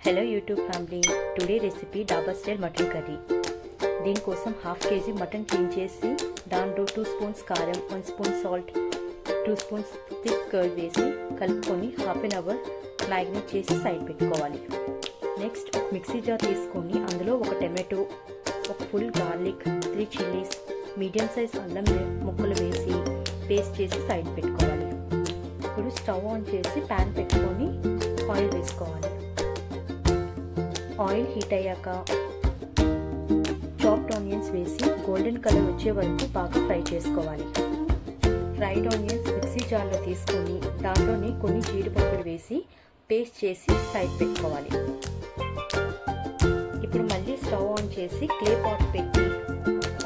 Hello YouTube family, today recipe డాబా style mutton curry. దీనికోసం half KG mutton clean చేసి దాంట్లో 2 స్పూన్స్ కారం, 1 spoon salt, 2 spoons thick curd వేసి కలుపుకొని హాఫ్ అన్ అవర్ మ్యారినేట్ చేసి సైడ్ పెట్టుకోవాలి. నెక్స్ట్ ఒక మిక్సీ జార్ తీసుకొని అందులో ఒక టమాటో, ఒక full garlic, 3 chillies, medium size అల్లం ముక్కలు వేసి పేస్ట్ చేసి సైడ్ పెట్టుకోవాలి. ఇప్పుడు స్టవ్ ఆన్ చేసి ప్యాన్ పెట్టుకొని ఆయిల్ వేసుకోవాలి. ఆయిల్ హీట్ అయ్యాక చాప్డ్ ఆనియన్స్ వేసి గోల్డెన్ కలర్ వచ్చే వరకు బాగా ఫ్రై చేసుకోవాలి. ఫ్రైడ్ ఆనియన్స్ మిక్సీ జార్లో తీసుకొని దాంట్లోని కొన్ని జీడిపప్పులు వేసి పేస్ట్ చేసి సైడ్ పెట్టుకోవాలి. ఇప్పుడు మళ్ళీ స్టవ్ ఆన్ చేసి క్లే పాట్ పెట్టి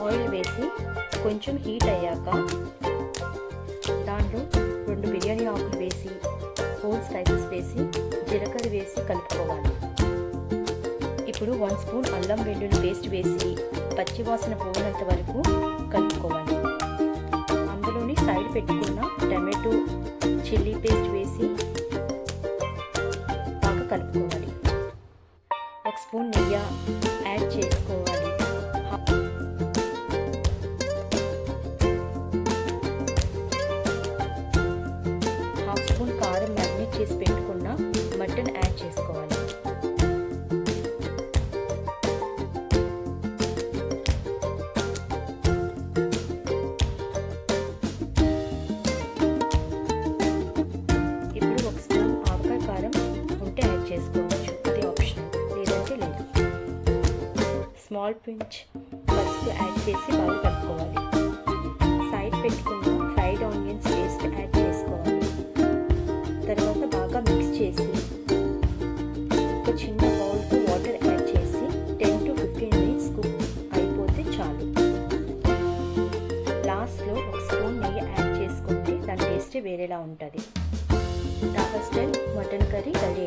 ఆయిల్ వేసి కొంచెం హీట్ అయ్యాక దాంట్లో 2 బిర్యానీ ఆకులు వేసి హోల్ స్పైసెస్ వేసి జీలకర్ర వేసి కలుపుకోవాలి. ఇప్పుడు 1 స్పూన్ అల్లం వెల్లుల్లి పేస్ట్ వేసి పచ్చివాసన పోయినంత వరకు కలుపుకోవాలి. అందులోని సైడ్ పెట్టుకున్న టమాటో, చిల్లీ పేస్ట్ వేసి బాగా కలుపుకోవాలి. 1 స్పూన్ నెయ్యి యాడ్ చేసుకోవాలి. హాఫ్ స్పూన్ కారం మ్యారినేట్ చేసి పెట్టుకున్న మటన్ యాడ్ చేసుకోవాలి. చేసుకోవచ్చు, అది ఆప్షనల్, లేదంటే లేదు. స్మాల్ పించ్ పసుపు యాడ్ చేసి బాగా కలుపుకోవాలి. సైడ్ పెట్టుకున్న ఫ్రైడ్ ఆనియన్స్ పేస్ట్ యాడ్ చేసుకోవాలి. తర్వాత బాగా మిక్స్ చేసి ఒక చిన్న బౌల్కి వాటర్ యాడ్ చేసి 10 to 15 మినిట్స్ కుక్ అయిపోతే చాలు. లాస్ట్లో 1 స్పూన్ నెయ్యి యాడ్ చేసుకుంటే దాని టేస్ట్ వేరేలా ఉంటుంది. డాబా స్టైల్ మటన్ కర్రీ రెడీ.